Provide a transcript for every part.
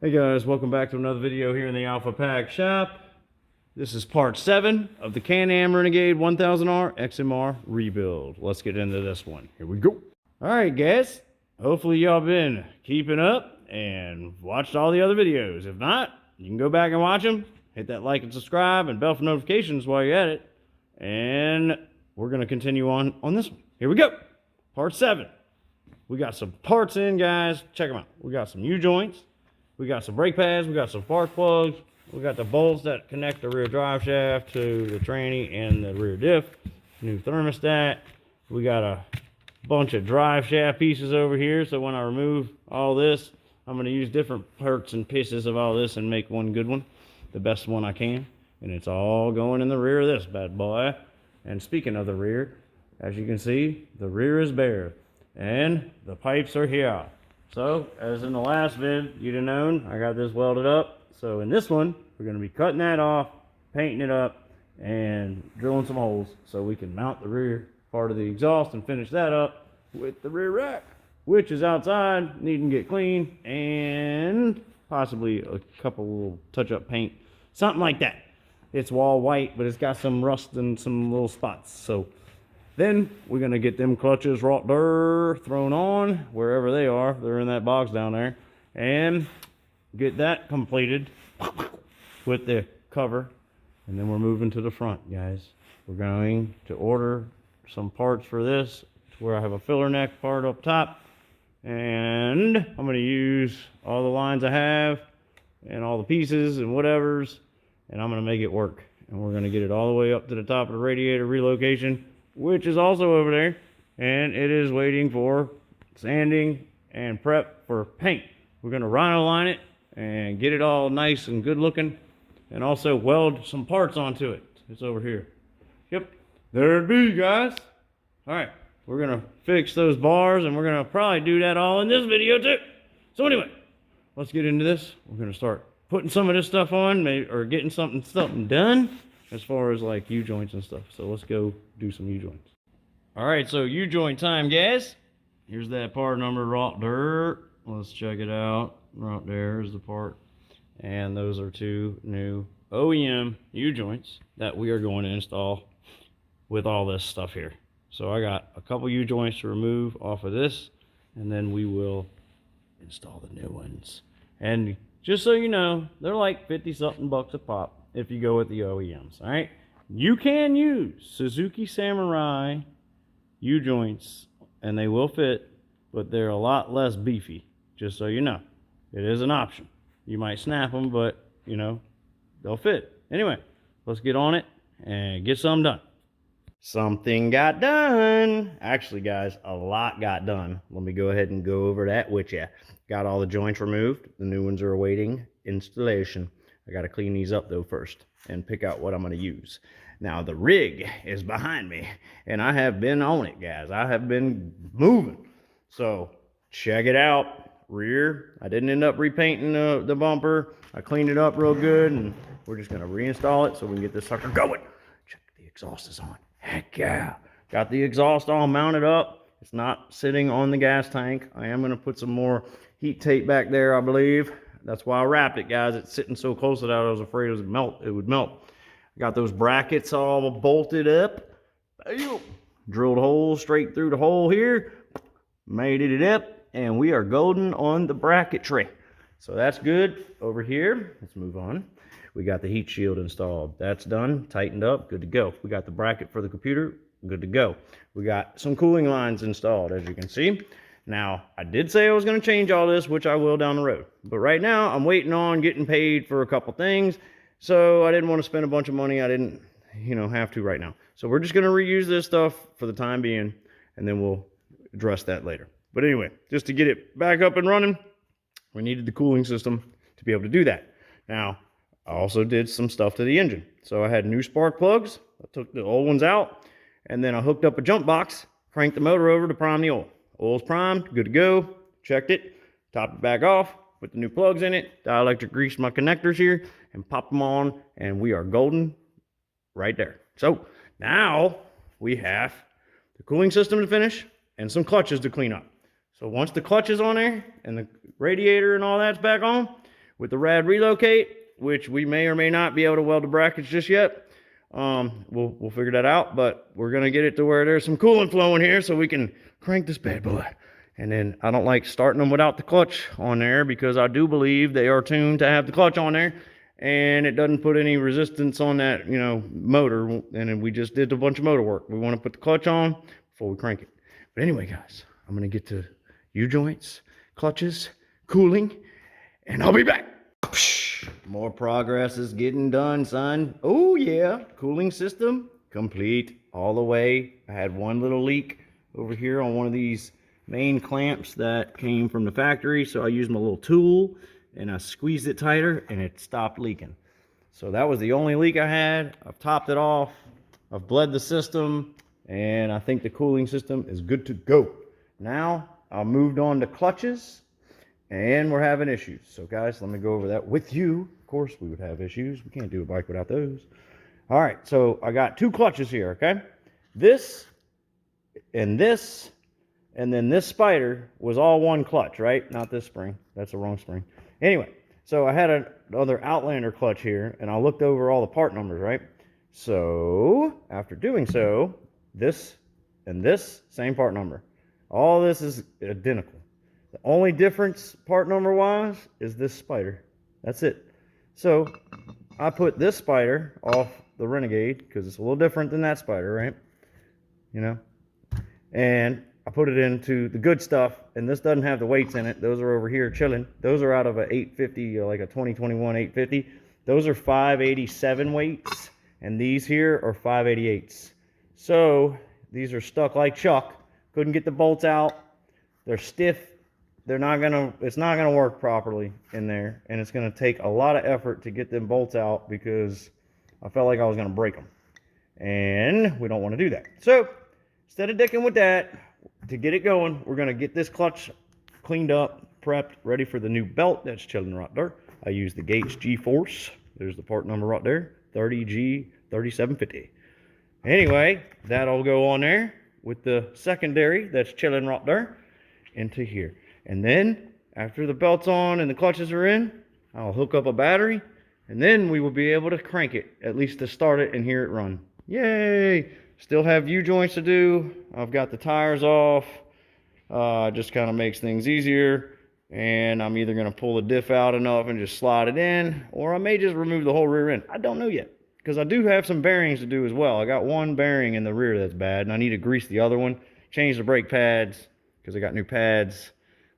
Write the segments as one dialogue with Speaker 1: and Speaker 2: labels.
Speaker 1: Hey guys, welcome back to another video here in the Alpha Pack shop. This is part 7 of the Can-Am Renegade 1000R XMR Rebuild. Let's get into this one. Here we go. Alright guys, hopefully y'all been keeping up and watched all the other videos. If not, you can go back and watch them. Hit that like and subscribe and bell for notifications while you're at it. And we're going to continue on this one. Here we go. Part 7. We got some parts in, guys. Check them out. We got some U-joints. We got some brake pads, we got some spark plugs, we got the bolts that connect the rear drive shaft to the tranny and the rear diff, new thermostat. We got a bunch of drive shaft pieces over here, so when I remove all this, I'm going to use different parts and pieces of all this and make one good one, the best one I can. And it's all going in the rear of this bad boy. And speaking of the rear, as you can see, the rear is bare, and the pipes are here. So, as in the last vid, you didn't know, I got this welded up. So in this one, we're going to be cutting that off, painting it up, and drilling some holes so we can mount the rear part of the exhaust and finish that up with the rear rack, which is outside, needing to get clean, and possibly a couple little touch-up paint, something like that. It's wall white, but it's got some rust and some little spots. So then we're going to get them clutches right there thrown on, wherever they are. They're in that box down there. And get that completed with the cover. And then we're moving to the front, guys. We're going to order some parts for this, to where I have a filler neck part up top. And I'm going to use all the lines I have and all the pieces and whatevers. And I'm going to make it work. And we're going to get it all the way up to the top of the radiator relocation, which is also over there, and it is waiting for sanding and prep for paint. We're going to rhino line it and get it all nice and good looking, and also weld some parts onto it. It's over here. Yep, there it be, guys. All right, we're going to fix those bars, and we're going to probably do that all in this video too. So anyway, let's get into this. We're going to start putting some of this stuff on, maybe, or getting something done as far as like U-joints and stuff. So let's go do some U-joints. All right, so U-joint time, guys. Here's that part number right there. Let's check it out. Right there is the part. And those are two new OEM U-joints that we are going to install with all this stuff here. So I got a couple U-joints to remove off of this, and then we will install the new ones. And just so you know, they're like 50-something bucks a pop if you go with the OEMs. All right, you can use Suzuki Samurai U-joints and they will fit, but they're a lot less beefy, just so you know. It is an option. You might snap them, but you know, they'll fit. Anyway, let's get on it and get something done. Something got done. Actually, guys, a lot got done. Let me go ahead and go over that with you. Got all the joints removed. The new ones are awaiting installation. I got to clean these up though first and pick out what I'm going to use. Now the rig is behind me and I have been on it, guys. I have been moving. So check it out. Rear, I didn't end up repainting the bumper. I cleaned it up real good, and we're just going to reinstall it so we can get this sucker going. Check, the exhaust is on. Heck yeah. Got the exhaust all mounted up. It's not sitting on the gas tank. I am going to put some more heat tape back there, I believe. That's why I wrapped it, guys. It's sitting so close that I was afraid it would melt. I got those brackets all bolted up. Drilled holes straight through the hole here. Made it up, and we are golden on the bracketry. So that's good. Over here, let's move on. We got the heat shield installed. That's done, tightened up, good to go. We got the bracket for the computer, good to go. We got some cooling lines installed, as you can see. Now, I did say I was going to change all this, which I will down the road. But right now, I'm waiting on getting paid for a couple things. So I didn't want to spend a bunch of money I didn't, have to right now. So we're just going to reuse this stuff for the time being, and then we'll address that later. But anyway, just to get it back up and running, we needed the cooling system to be able to do that. Now, I also did some stuff to the engine. So I had new spark plugs. I took the old ones out, and then I hooked up a jump box, cranked the motor over to prime the oil. Oil's primed, good to go. Checked it, topped it back off, put the new plugs in it, dielectric greased my connectors here, and popped them on, and we are golden right there. So now we have the cooling system to finish and some clutches to clean up. So once the clutch is on there and the radiator and all that's back on, with the rad relocate, which we may or may not be able to weld the brackets just yet. We'll figure that out, but we're gonna get it to where there's some coolant flowing here so we can crank this bad boy. And then I don't like starting them without the clutch on there, because I do believe they are tuned to have the clutch on there, and it doesn't put any resistance on that, you know, motor. And then we just did a bunch of motor work. We want to put the clutch on before we crank it. But anyway, guys, I'm gonna get to U-joints, clutches, cooling, and I'll be back. More progress is getting done, son. Oh yeah, cooling system complete all the way. I had one little leak over here on one of these main clamps that came from the factory, so I used my little tool and I squeezed it tighter and it stopped leaking. So that was the only leak I had. I've topped it off, I've bled the system, and I think the cooling system is good to go. Now I moved on to clutches, and we're having issues. So guys, let me go over that with you. Of course we would have issues, we can't do a bike without those. All right, so I got two clutches here, okay? This and this, and then this spider was all one clutch, right? Not this spring, that's the wrong spring. Anyway, so I had another Outlander clutch here, and I looked over all the part numbers, right? So after doing so, this and this, same part number. All this is identical. The only difference part number wise is this spider. That's it. So I put this spider off the Renegade because it's a little different than that spider, right? You know, and I put it into the good stuff, and this doesn't have the weights in it. Those are over here chilling. Those are out of a 850, like a 2021 850. Those are 587 weights, and these here are 588s. So these are stuck like Chuck. Couldn't get the bolts out. They're stiff. It's not gonna work properly in there, and it's gonna take a lot of effort to get them bolts out because I felt like I was gonna break them, and we don't want to do that. So instead of dicking with that, to get it going, we're gonna get this clutch cleaned up, prepped, ready for the new belt that's chilling right there. I use the Gates G-Force. There's the part number right there, 30G3750. Anyway, that'll go on there with the secondary that's chilling right there into here. And then after the belt's on and the clutches are in, I'll hook up a battery, and then we will be able to crank it, at least to start it and hear it run. Yay! Still have U-joints to do. I've got the tires off. Just kind of makes things easier. And I'm either going to pull the diff out enough and just slide it in, or I may just remove the whole rear end. I don't know yet, because I do have some bearings to do as well. I got one bearing in the rear that's bad, and I need to grease the other one, change the brake pads, because I got new pads.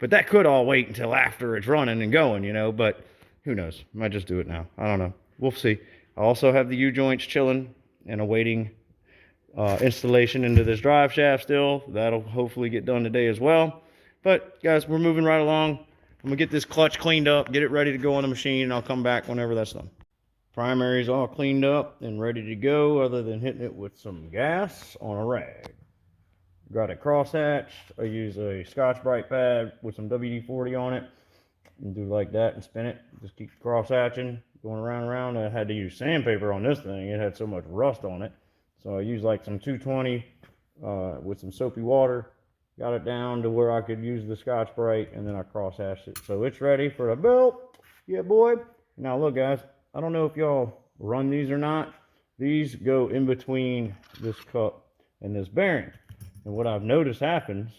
Speaker 1: But that could all wait until after it's running and going, you know, but who knows? I might just do it now. I don't know. We'll see. I also have the U-joints chilling and awaiting installation into this drive shaft still. That'll hopefully get done today as well. But guys, we're moving right along. I'm gonna get this clutch cleaned up, get it ready to go on the machine, and I'll come back whenever that's done. Primary's all cleaned up and ready to go, other than hitting it with some gas on a rag. Got it cross-hatched. I use a Scotch Brite pad with some WD-40 on it, and do like that and spin it. Just keep cross-hatching, going around and around. I had to use sandpaper on this thing. It had so much rust on it. So I used like some 220 with some soapy water. Got it down to where I could use the Scotch Brite, and then I cross-hatched it. So it's ready for the belt. Yeah, boy. Now look, guys. I don't know if y'all run these or not. These go in between this cup and this bearing. And what I've noticed happens,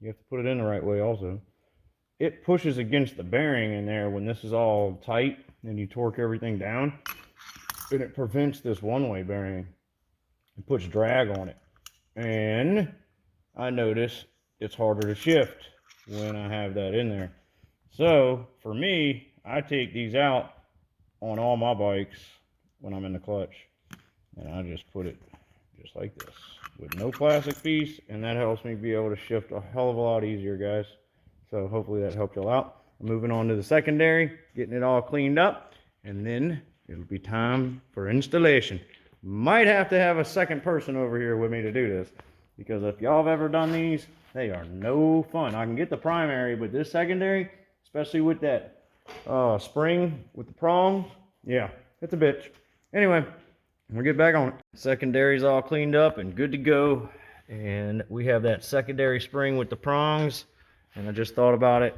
Speaker 1: you have to put it in the right way also, it pushes against the bearing in there when this is all tight and you torque everything down, and it prevents this one-way bearing. It puts drag on it. And I notice it's harder to shift when I have that in there. So for me, I take these out on all my bikes when I'm in the clutch, and I just put it just like this with no plastic piece, and that helps me be able to shift a hell of a lot easier, guys. So hopefully that helped y'all out. I'm moving on to the secondary, getting it all cleaned up, and then it'll be time for installation. Might have to have a second person over here with me to do this, because if y'all have ever done these, they are no fun. I can get the primary, but this secondary, especially with that spring with the prongs, yeah, it's a bitch. Anyway, we'll get back on it. Secondary's all cleaned up and good to go, and we have that secondary spring with the prongs, and I just thought about it.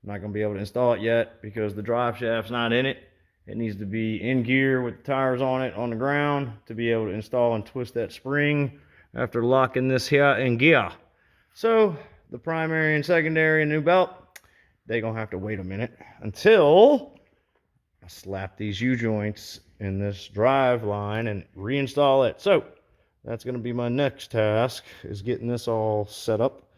Speaker 1: I'm not going to be able to install it yet because the drive shaft's not in it. It needs to be in gear with the tires on it on the ground to be able to install and twist that spring after locking this here in gear. So the primary and secondary and new belt, they're going to have to wait a minute until I slap these U-joints in this drive line and reinstall it. So that's going to be my next task, is getting this all set up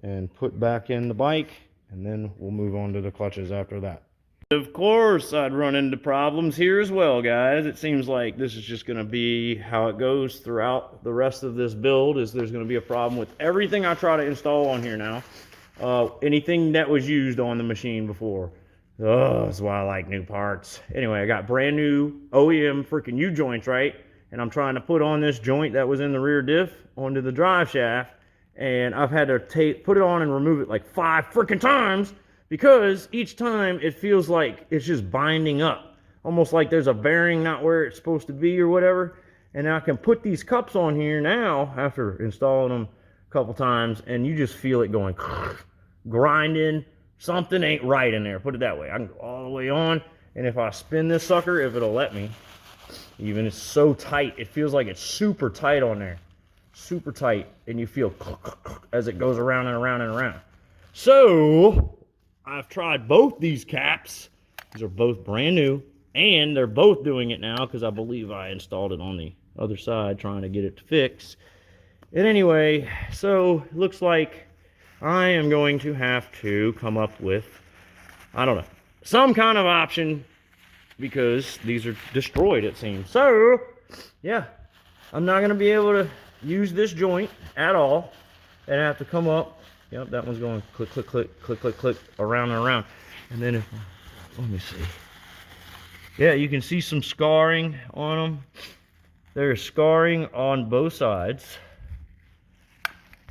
Speaker 1: and put back in the bike, and then we'll move on to the clutches after that. Of course, I'd run into problems here as well, guys. It seems like this is just going to be how it goes throughout the rest of this build, is there's going to be a problem with everything I try to install on here now. Anything that was used on the machine before. Oh, that's why I like new parts. Anyway, I got brand new OEM freaking U-joints, right? And I'm trying to put on this joint that was in the rear diff onto the drive shaft. And I've had to put it on and remove it like 5 freaking times, because each time it feels like it's just binding up. Almost like there's a bearing not where it's supposed to be or whatever. And I can put these cups on here now after installing them a couple times, and you just feel it going grinding. Something ain't right in there, put it that way. I can go all the way on, and if I spin this sucker, if it'll let me, even it's so tight, it feels like it's super tight on there. Super tight, and you feel as it goes around and around and around. So I've tried both these caps. These are both brand new, and they're both doing it now because I believe I installed it on the other side trying to get it to fix. And anyway, so it looks like I am going to have to come up with, I don't know, some kind of option, because these are destroyed, it seems. So yeah, I'm not going to be able to use this joint at all, and I have to come up. Yep, that one's going click, click, click, click, click, click, around and around. And then if, let me see. Yeah, you can see some scarring on them. There's scarring on both sides.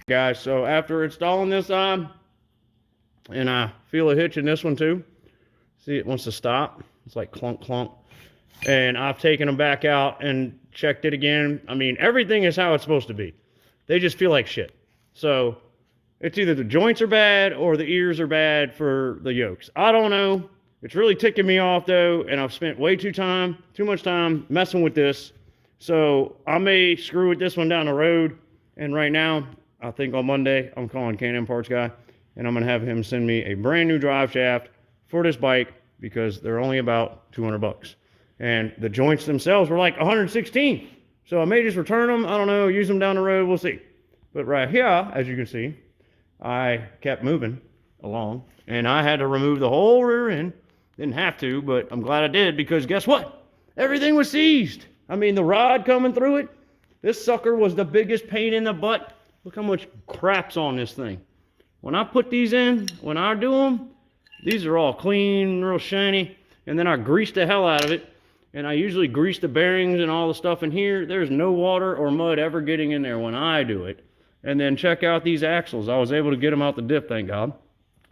Speaker 1: Guys, so after installing this on, and I feel a hitch in this one too. See, it wants to stop. It's like clunk, clunk. And I've taken them back out and checked it again. I mean, everything is how it's supposed to be. They just feel like shit. So it's either the joints are bad or the ears are bad for the yokes. I don't know. It's really ticking me off though, and I've spent way too much time messing with this. So I may screw with this one down the road. And right now, I think on Monday, I'm calling Can-Am parts guy, and I'm gonna have him send me a brand new drive shaft for this bike, because they're only about 200 bucks. And the joints themselves were like 116. So I may just return them. I don't know, use them down the road, we'll see. But right here, as you can see, I kept moving along, and I had to remove the whole rear end. Didn't have to, but I'm glad I did, because guess what? Everything was seized. I mean, the rod coming through it, this sucker was the biggest pain in the butt. Look how much crap's on this thing. When I put these in, when I do them, these are all clean, real shiny, and then I grease the hell out of it, and I usually grease the bearings and all the stuff in here. There's no water or mud ever getting in there when I do it. And then check out these axles. I was able to get them out the diff, thank God.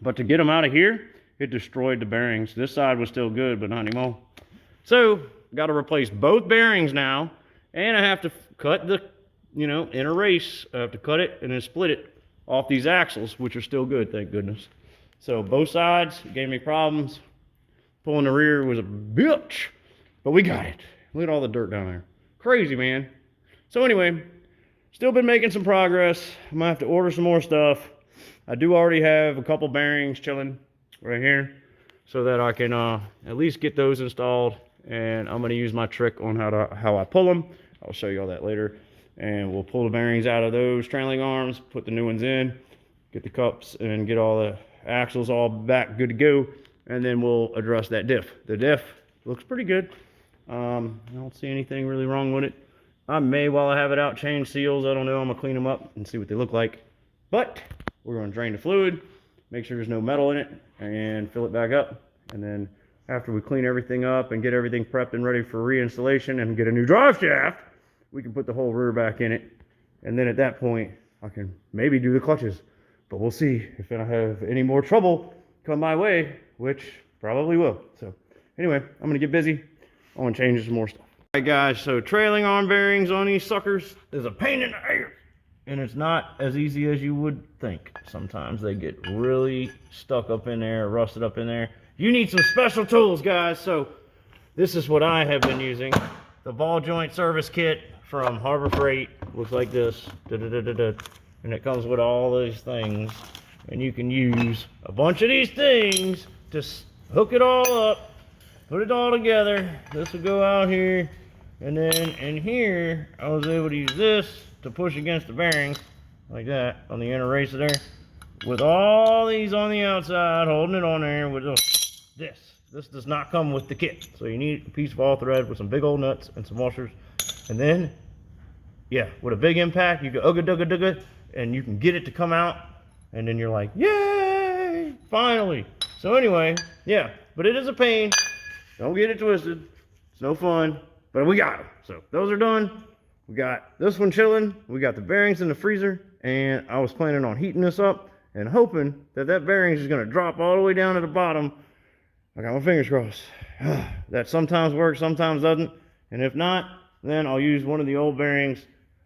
Speaker 1: But to get them out of here, it destroyed the bearings. This side was still good, but not anymore. So, got to replace both bearings now, and I have to cut the, in a race, I have to cut it and then split it off these axles, which are still good, thank goodness. So both sides gave me problems. Pulling the rear was a bitch, but we got it. Look at all the dirt down there. Crazy, man. So anyway, still been making some progress. I'm gonna have to order some more stuff. I do already have a couple bearings chilling right here, so that I can at least get those installed. And I'm gonna use my trick on how I pull them. I'll show you all that later. And we'll pull the bearings out of those trailing arms, put the new ones in, get the cups, and get all the axles all back good to go. And then we'll address that diff. The diff looks pretty good. I don't see anything really wrong with it. I may, while I have it out, change seals. I don't know. I'm gonna clean them up and see what they look like. But we're gonna drain the fluid, make sure there's no metal in it, and fill it back up. And then after we clean everything up and get everything prepped and ready for reinstallation and get a new drive shaft, we can put the whole rear back in it. And then at that point, I can maybe do the clutches. But we'll see if I have any more trouble come my way, which probably will. So anyway, I'm gonna get busy. I wanna change some more stuff. All right guys, so trailing arm bearings on these suckers is a pain in the ass. and it's not as easy as you would think. Sometimes they get really stuck up in there, rusted up in there. You need some special tools, guys. So this is what I have been using. The ball joint service kit from Harbor Freight. Looks like this. And it comes with all these things. And you can use a bunch of these things to hook it all up, put it all together. This will go out here. And then in here, I was able to use this to push against the bearings, like that, on the inner racer there. With all these on the outside, holding it on there with this. This does not come with the kit. So you need a piece of all thread with some big old nuts and some washers. And then, yeah, with a big impact, you go ugga dugga dugga, and you can get it to come out. And then you're like, yay, finally. So anyway, yeah, but it is a pain. Don't get it twisted. It's no fun, but we got them. So those are done. We got this one chilling. We got the bearings in the freezer, and I was planning on heating this up and hoping that that bearing is going to drop all the way down to the bottom. I got my fingers crossed. That sometimes works, sometimes doesn't. And if not, then I'll use one of the old bearings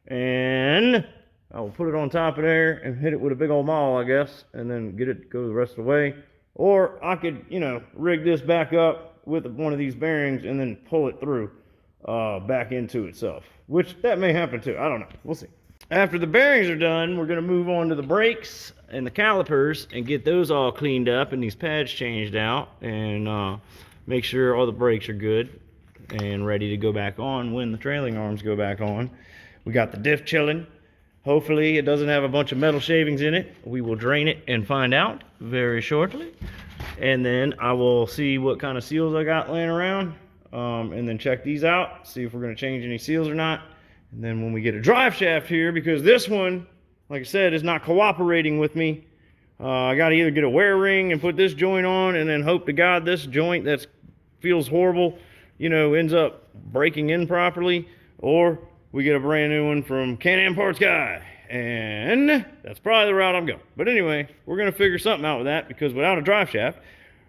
Speaker 1: and I will put it on top of there and hit it with a big old maul, I guess, and then get it to go the rest of the way. Or I could, you know, rig this back up with one of these bearings and then pull it through back into itself, which that may happen too. I don't know. We'll see. After the bearings are done, we're going to move on to the brakes and the calipers and get those all cleaned up and these pads changed out and make sure all the brakes are good and ready to go back on when the trailing arms go back on. We got the diff chilling. Hopefully it doesn't have a bunch of metal shavings in it. We will drain it and find out very shortly. And then I will see what kind of seals I got laying around and then check these out, see if we're going to change any seals or not. And then when we get a drive shaft here, because this one, like I said, is not cooperating with me, I got to either get a wear ring and put this joint on and then hope to God this joint that feels horrible, you know, ends up breaking in properly, or we get a brand new one from Can-Am Parts Guy. And that's probably the route I'm going. But anyway, we're going to figure something out with that, because without a drive shaft,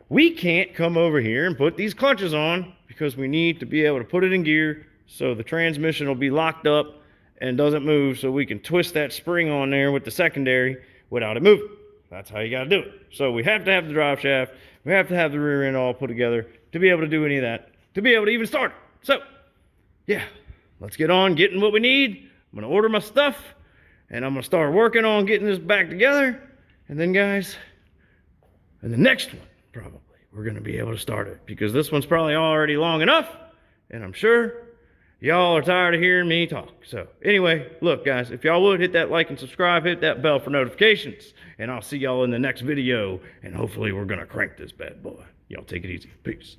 Speaker 1: we can't come over here and put these clutches on, because we need to be able to put it in gear so the transmission will be locked up and doesn't move, so we can twist that spring on there with the secondary without it moving. That's how you got to do it. So we have to have the drive shaft, we have to have the rear end all put together to be able to do any of that, to be able to even start it. So yeah, let's get on getting what we need. I'm going to order my stuff and I'm going to start working on getting this back together. And then guys, and the next one, probably, we're going to be able to start it, because this one's probably already long enough, and I'm sure y'all are tired of hearing me talk. So anyway, look guys, if y'all would hit that like and subscribe, hit that bell for notifications, and I'll see y'all in the next video, and hopefully we're going to crank this bad boy. Y'all take it easy. Peace.